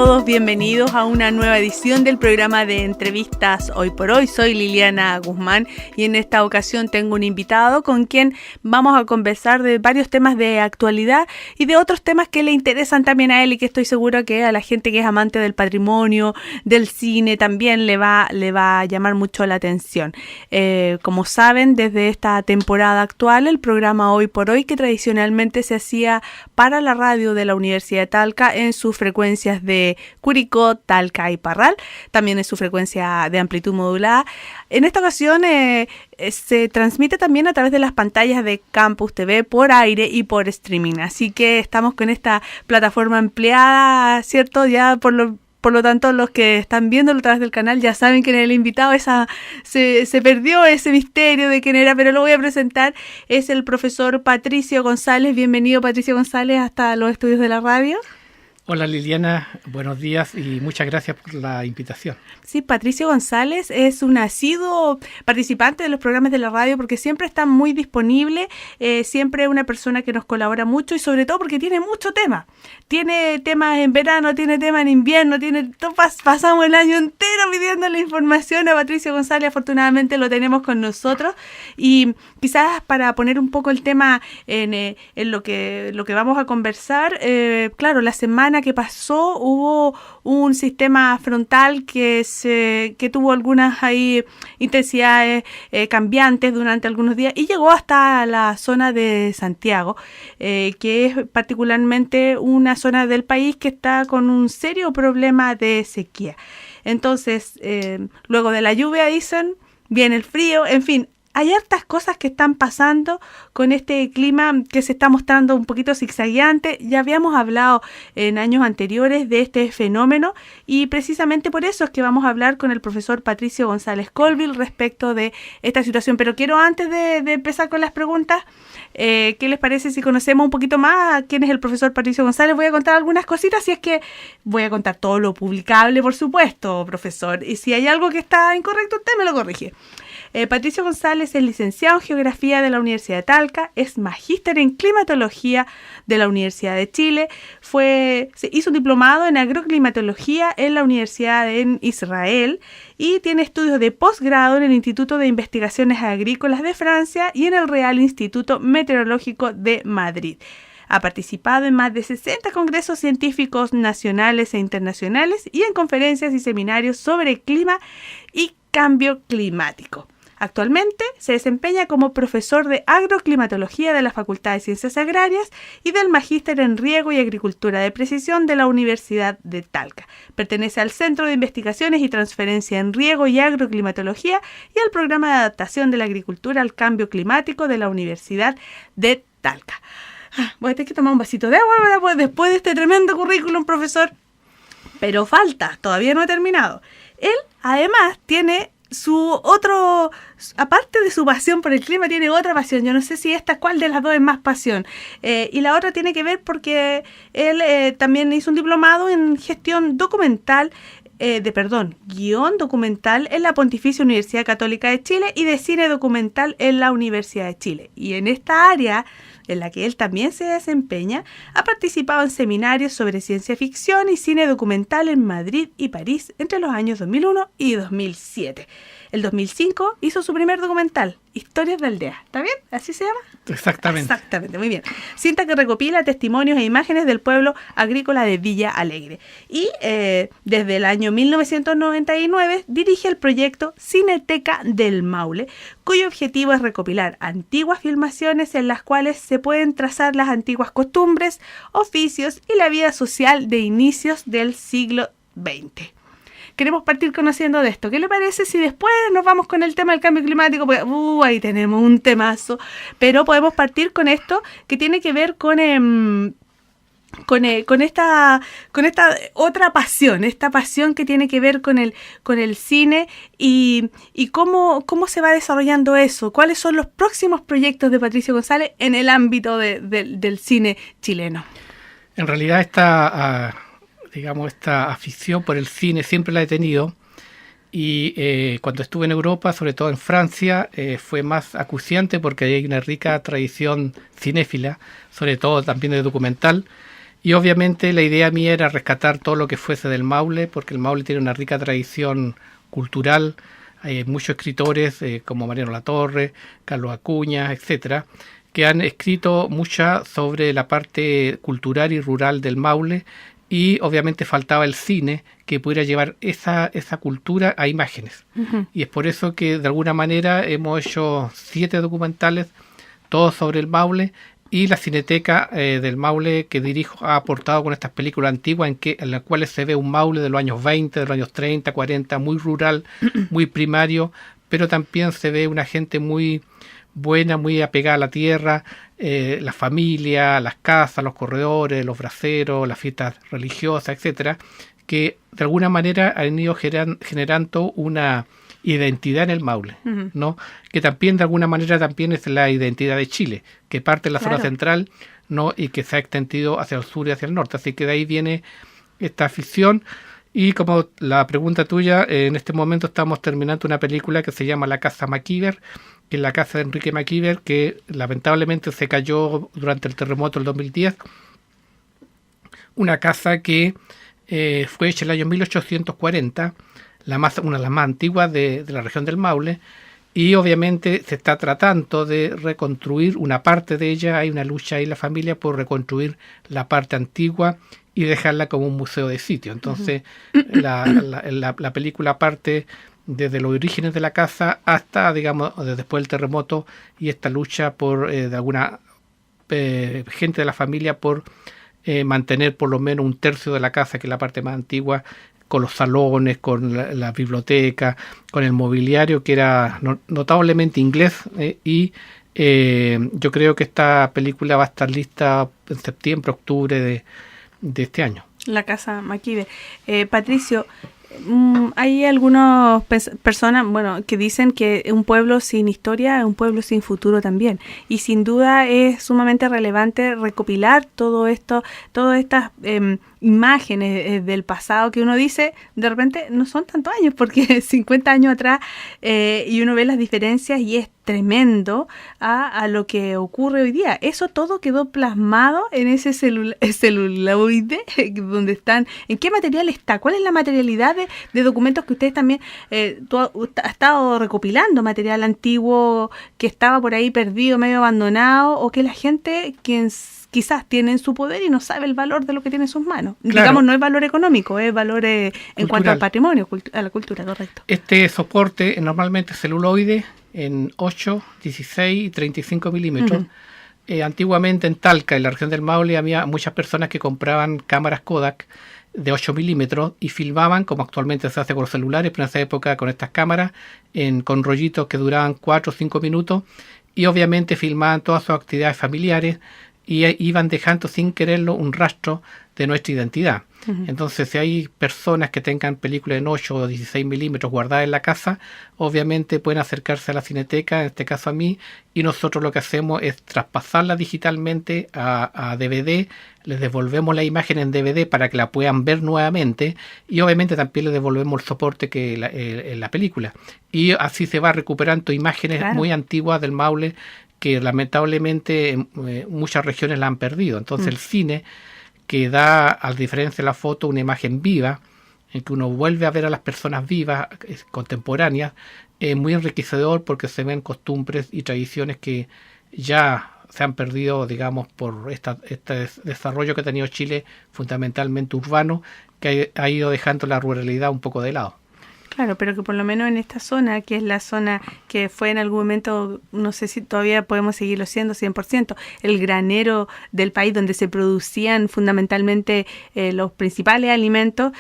todos, bienvenidos a una nueva edición del programa de entrevistas Hoy por Hoy. Soy Liliana Guzmán y en esta ocasión tengo un invitado con quien vamos a conversar de varios temas de actualidad y de otros temas que le interesan también a él y que estoy segura que a la gente que es amante del patrimonio, del cine, también le va a llamar mucho la atención. Como saben, desde esta temporada actual, el programa Hoy por Hoy, que tradicionalmente se hacía para la radio de la Universidad de Talca en sus frecuencias de Curicó, Talca y Parral, también en su frecuencia de amplitud modulada. En esta ocasión se transmite también a través de las pantallas de Campus TV por aire y por streaming, así que estamos con esta plataforma empleada, ¿cierto? Ya por lo tanto, los que están viéndolo a través del canal ya saben quién es el invitado. Se perdió ese misterio de quién era, pero lo voy a presentar. Es el profesor Patricio González. Bienvenido, Patricio González, hasta los estudios de la radio. Hola Liliana, buenos días y muchas gracias por la invitación. Sí, Patricio González es un asiduo participante de los programas de la radio porque siempre está muy disponible, siempre una persona que nos colabora mucho y sobre todo porque tiene mucho tema. Tiene temas en verano, tiene temas en invierno, pasamos el año entero pidiéndole información a Patricio González. Afortunadamente lo tenemos con nosotros y quizás para poner un poco el tema en lo que vamos a conversar, claro, la semana que pasó hubo un sistema frontal que tuvo algunas intensidades cambiantes durante algunos días y llegó hasta la zona de Santiago, que es particularmente una zona del país que está con un serio problema de sequía. Entonces, luego de la lluvia, dicen, viene el frío, en fin. Hay hartas cosas que están pasando con este clima que se está mostrando un poquito zigzagueante. Ya habíamos hablado en años anteriores de este fenómeno y precisamente por eso es que vamos a hablar con el profesor Patricio González Colville respecto de esta situación. Pero quiero, antes de empezar con las preguntas, ¿qué les parece si conocemos un poquito más a quién es el profesor Patricio González? Voy a contar algunas cositas, si es que voy a contar todo lo publicable, por supuesto, profesor. Y si hay algo que está incorrecto, usted me lo corrige. Patricio González es licenciado en Geografía de la Universidad de Talca, es magíster en Climatología de la Universidad de Chile, se hizo un diplomado en Agroclimatología en la Universidad en Israel y tiene estudios de posgrado en el Instituto de Investigaciones Agrícolas de Francia y en el Real Instituto Meteorológico de Madrid. Ha participado en más de 60 congresos científicos nacionales e internacionales y en conferencias y seminarios sobre clima y cambio climático. Actualmente se desempeña como profesor de agroclimatología de la Facultad de Ciencias Agrarias y del Magíster en Riego y Agricultura de Precisión de la Universidad de Talca. Pertenece al Centro de Investigaciones y Transferencia en Riego y Agroclimatología y al Programa de Adaptación de la Agricultura al Cambio Climático de la Universidad de Talca. Voy a tener que tomar un vasito de agua después de este tremendo currículum, profesor. Pero falta, todavía no he terminado. Él, además, tiene aparte de su pasión por el clima, tiene otra pasión. Yo no sé si cuál de las dos es más pasión. Y la otra tiene que ver porque él también hizo un diplomado en gestión documental, guión documental en la Pontificia Universidad Católica de Chile y de cine documental en la Universidad de Chile. Y en esta área, en la que él también se desempeña, ha participado en seminarios sobre ciencia ficción y cine documental en Madrid y París entre los años 2001 y 2007. El 2005 hizo su primer documental, Historias de Aldea. ¿Está bien? ¿Así se llama? Exactamente, muy bien. Cinta que recopila testimonios e imágenes del pueblo agrícola de Villa Alegre. Y desde el año 1999 dirige el proyecto Cineteca del Maule, cuyo objetivo es recopilar antiguas filmaciones en las cuales se pueden trazar las antiguas costumbres, oficios y la vida social de inicios del siglo XX. Queremos partir conociendo de esto. ¿Qué le parece si después nos vamos con el tema del cambio climático? Pues, ahí tenemos un temazo. Pero podemos partir con esto que tiene que ver con esta otra pasión, esta pasión que tiene que ver con el cine y cómo se va desarrollando eso. ¿Cuáles son los próximos proyectos de Patricio González en el ámbito del cine chileno? En realidad esta afición por el cine siempre la he tenido y cuando estuve en Europa, sobre todo en Francia, fue más acuciante porque hay una rica tradición cinéfila, sobre todo también de documental, Y obviamente la idea mía era rescatar todo lo que fuese del Maule, porque el Maule tiene una rica tradición cultural. Hay muchos escritores como Mariano Latorre, Carlos Acuña, etcétera, que han escrito mucho sobre la parte cultural y rural del Maule, y obviamente faltaba el cine que pudiera llevar esa cultura a imágenes. Uh-huh. Y es por eso que de alguna manera hemos hecho 7 documentales, todos sobre el Maule, y la Cineteca del Maule que dirijo ha aportado con estas películas antiguas en las cuales se ve un Maule de los años 20, de los años 30, 40, muy rural, muy primario, pero también se ve una gente muy buena, muy apegada a la tierra, la familia, las casas, los corredores, los braceros, las fiestas religiosas, etcétera, que de alguna manera han ido generando una identidad en el Maule, uh-huh, ¿no? Que también de alguna manera también es la identidad de Chile, que parte de la zona central, ¿no? Y que se ha extendido hacia el sur y hacia el norte, así que de ahí viene esta afición. Y como la pregunta tuya, en este momento estamos terminando una película que se llama La Casa MacIver, que es la casa de Enrique MacIver, que lamentablemente se cayó durante el terremoto del 2010. Una casa que fue hecha en el año 1840, una de las más antiguas de la región del Maule, y obviamente se está tratando de reconstruir una parte de ella. Hay una lucha ahí en la familia por reconstruir la parte antigua y dejarla como un museo de sitio. Entonces, uh-huh, la película parte desde los orígenes de la casa hasta, digamos, después del terremoto, y esta lucha por de alguna gente de la familia por mantener por lo menos un tercio de la casa, que es la parte más antigua, con los salones, con la biblioteca, con el mobiliario, que era notablemente inglés, y yo creo que esta película va a estar lista en septiembre, octubre de este año. La Casa MacIver. Patricio, hay algunas personas, bueno, que dicen que un pueblo sin historia es un pueblo sin futuro también, y sin duda es sumamente relevante recopilar todo esto, todas estas imágenes del pasado que uno dice, de repente no son tantos años, porque 50 años atrás, y uno ve las diferencias y es tremendo a lo que ocurre hoy día. Eso todo quedó plasmado en ese celuloide donde están. ¿En qué material está? ¿Cuál es la materialidad de documentos que ustedes también tú has estado recopilando? Material antiguo que estaba por ahí perdido, medio abandonado, o que la gente quizás tiene en su poder y no sabe el valor de lo que tiene en sus manos. Claro. Digamos, no es valor económico, es valor en cuanto al patrimonio, a la cultura, correcto. Este soporte normalmente es celuloide en 8, 16 y 35 milímetros. Uh-huh. Antiguamente en Talca, en la región del Maule, había muchas personas que compraban cámaras Kodak de 8 milímetros y filmaban, como actualmente se hace con los celulares, pero en esa época con estas cámaras, con rollitos que duraban 4 o 5 minutos, y obviamente filmaban todas sus actividades familiares y iban dejando sin quererlo un rastro de nuestra identidad. Uh-huh. Entonces, si hay personas que tengan películas en 8 o 16 milímetros guardadas en la casa, obviamente pueden acercarse a la Cineteca, en este caso a mí, y nosotros lo que hacemos es traspasarla digitalmente a DVD, les devolvemos la imagen en DVD para que la puedan ver nuevamente, y obviamente también les devolvemos el soporte que la película. Y así se va recuperando imágenes, claro, muy antiguas del Maule, que lamentablemente en muchas regiones la han perdido. Entonces el cine, que da, a diferencia de la foto, una imagen viva, en que uno vuelve a ver a las personas vivas, contemporáneas, es muy enriquecedor porque se ven costumbres y tradiciones que ya se han perdido, digamos, por este desarrollo que ha tenido Chile, fundamentalmente urbano, que ha ido dejando la ruralidad un poco de lado. Claro, pero que por lo menos en esta zona, que es la zona que fue en algún momento, no sé si todavía podemos seguirlo siendo 100%, el granero del país donde se producían fundamentalmente los principales alimentos,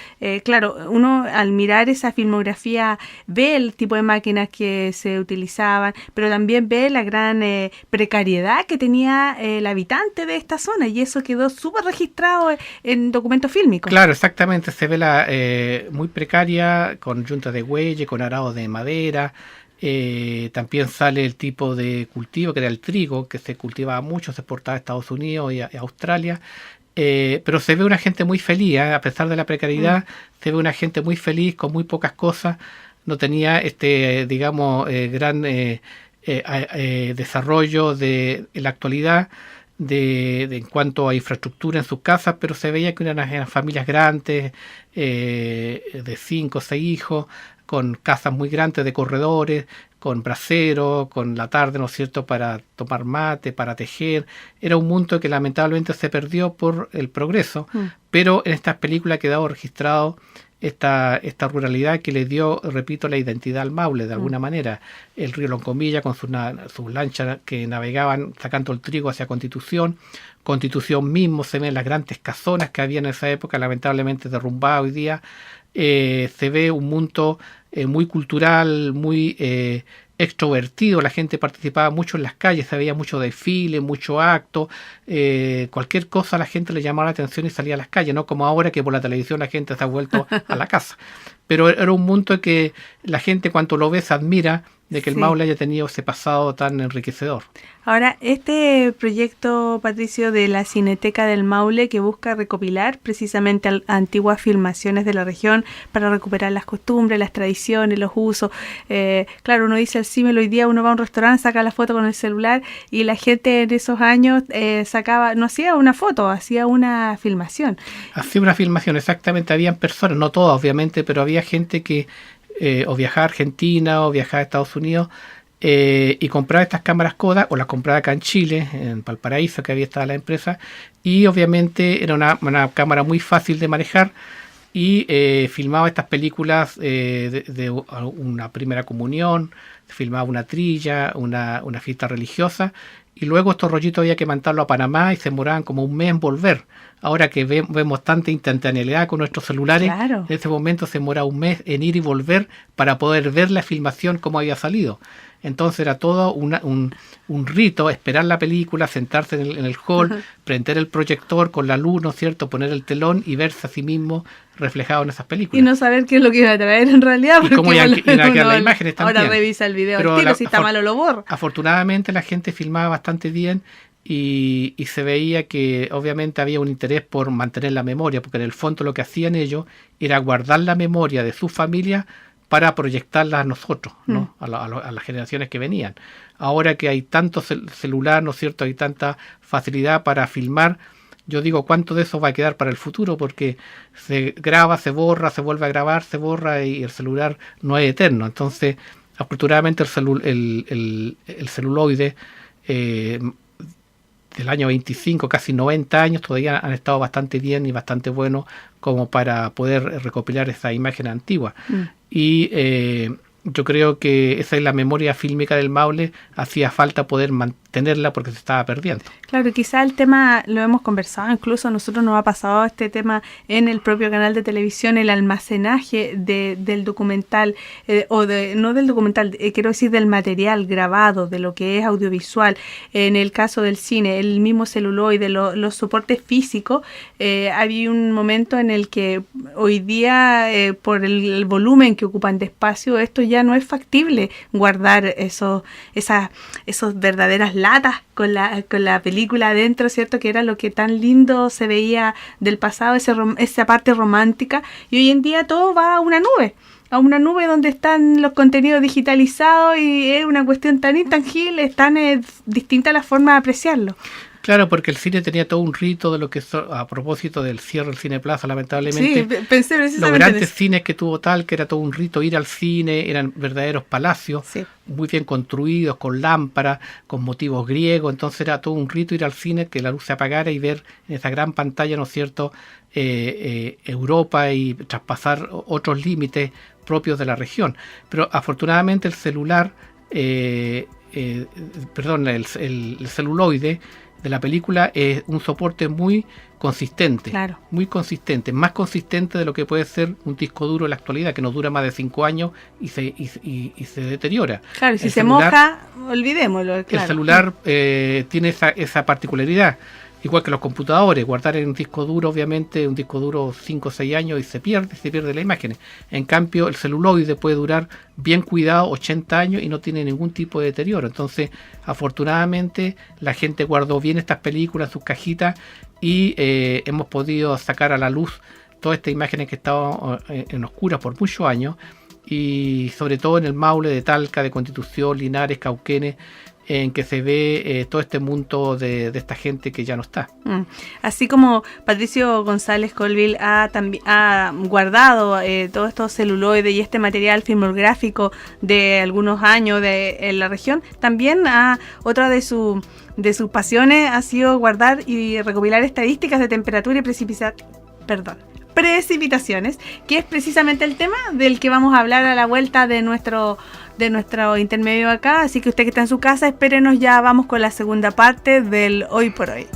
claro, uno al mirar esa filmografía ve el tipo de máquinas que se utilizaban, pero también ve la gran precariedad que tenía el habitante de esta zona, y eso quedó súper registrado en documentos fílmicos. Claro, exactamente, se ve la muy precaria, con yunta de huelle, con arado de madera. También sale el tipo de cultivo que era el trigo, que se cultivaba mucho, se exportaba a Estados Unidos y a Australia, pero se ve una gente muy feliz, a pesar de la precariedad, se ve una gente muy feliz con muy pocas cosas. No tenía digamos, gran desarrollo en la actualidad. en cuanto a infraestructura en sus casas, pero se veía que eran familias grandes, de 5 o 6 hijos, con casas muy grandes de corredores, con braseros, con la tarde, ¿no es cierto?, para tomar mate, para tejer. Era un mundo que lamentablemente se perdió por el progreso, pero en estas películas ha quedado registrado esta ruralidad que le dio, repito, la identidad al Maule, de alguna manera. El río Loncomilla con sus lanchas que navegaban sacando el trigo hacia Constitución. Constitución mismo se ven las grandes casonas que había en esa época, lamentablemente derrumbada hoy día. Se ve un mundo muy cultural, muy extrovertido, la gente participaba mucho en las calles, se veía mucho desfile, mucho acto, cualquier cosa a la gente le llamaba la atención y salía a las calles, no como ahora que por la televisión la gente se ha vuelto a la casa. Pero era un mundo que la gente cuando lo ve se admira de que el Maule haya tenido ese pasado tan enriquecedor. Ahora, este proyecto, Patricio, de la Cineteca del Maule, que busca recopilar precisamente antiguas filmaciones de la región para recuperar las costumbres, las tradiciones, los usos. Claro, uno dice el símil, hoy día uno va a un restaurante, saca la foto con el celular y la gente en esos años no hacía una foto, hacía una filmación. Hacía una filmación, exactamente. Habían personas, no todas obviamente, pero había gente que o viajaba a Argentina o viajaba a Estados Unidos y compraba estas cámaras Kodak, o las compraba acá en Chile, en Valparaíso, que había estado la empresa, y obviamente era una cámara muy fácil de manejar y filmaba estas películas de una primera comunión, filmaba una trilla, una fiesta religiosa, y luego estos rollitos había que mandarlo a Panamá y se demoraban como un mes en volver. Ahora que vemos tanta instantaneidad con nuestros celulares, claro, en ese momento se demoraba un mes en ir y volver para poder ver la filmación como había salido. Entonces era todo un rito, esperar la película, sentarse en el hall, prender el proyector con la luz, ¿no es cierto?, poner el telón y verse a sí mismo reflejado en esas películas. Y no saber qué es lo que iba a traer en realidad. Y cómo iban a quedar las imágenes también. Ahora revisa el video, pero si está malo lo borra. Afortunadamente la gente filmaba bastante bien y se veía que obviamente había un interés por mantener la memoria, porque en el fondo lo que hacían ellos era guardar la memoria de su familia para proyectarla a nosotros, ¿no? A las generaciones que venían. Ahora que hay tanto celular, ¿no es cierto?, hay tanta facilidad para filmar, yo digo, ¿cuánto de eso va a quedar para el futuro? Porque se graba, se borra, se vuelve a grabar, se borra y el celular no es eterno. Entonces, afortunadamente el celuloide del año 25, casi 90 años, todavía han estado bastante bien y bastante buenos como para poder recopilar esa imagen antigua. Y yo creo que esa es la memoria fílmica del Maule, hacía falta poder mantenerla porque se estaba perdiendo. Claro, quizá el tema lo hemos conversado, incluso a nosotros nos ha pasado este tema en el propio canal de televisión, el almacenaje del documental, no del documental, quiero decir del material grabado, de lo que es audiovisual. En el caso del cine, el mismo celuloide, los soportes físicos, había un momento en el que hoy día, por el volumen que ocupan de espacio, esto ya no es factible guardar esos verdaderas latas con la película adentro, ¿cierto? Que era lo que tan lindo se veía del pasado, esa parte romántica, y hoy en día todo va a una nube donde están los contenidos digitalizados y es una cuestión tan intangible, es tan distinta la forma de apreciarlo. Claro, porque el cine tenía todo un rito de lo que a propósito del cierre del Cine Plaza, lamentablemente. Sí, pensé precisamente los grandes cines que tuvo tal, que era todo un rito ir al cine, eran verdaderos palacios, sí, muy bien construidos, con lámparas, con motivos griegos, entonces era todo un rito ir al cine, que la luz se apagara y ver en esa gran pantalla, ¿no es cierto?, Europa y traspasar otros límites propios de la región. Pero afortunadamente el celular, el celuloide de la película es un soporte muy consistente, claro, muy consistente, más consistente de lo que puede ser un disco duro en la actualidad, que nos dura más de 5 años y se deteriora. Claro, si se moja, olvidémoslo. Claro. El celular tiene esa particularidad, igual que los computadores, guardar en un disco duro, obviamente, un disco duro 5 o 6 años y se pierde la imagen. En cambio, el celuloide puede durar bien cuidado 80 años y no tiene ningún tipo de deterioro. Entonces, afortunadamente, la gente guardó bien estas películas, sus cajitas, y hemos podido sacar a la luz todas estas imágenes que estaban en oscuras por muchos años, y sobre todo en el Maule de Talca, de Constitución, Linares, Cauquenes, en que se ve todo este mundo de esta gente que ya no está. Así como Patricio González Colville ha guardado todos estos celuloides y este material filmográfico de algunos años en la región, también otra de sus pasiones ha sido guardar y recopilar estadísticas de temperatura y precipitaciones, que es precisamente el tema del que vamos a hablar a la vuelta de nuestro intermedio acá. Así que usted que está en su casa, espérenos, ya vamos con la segunda parte del Hoy por Hoy.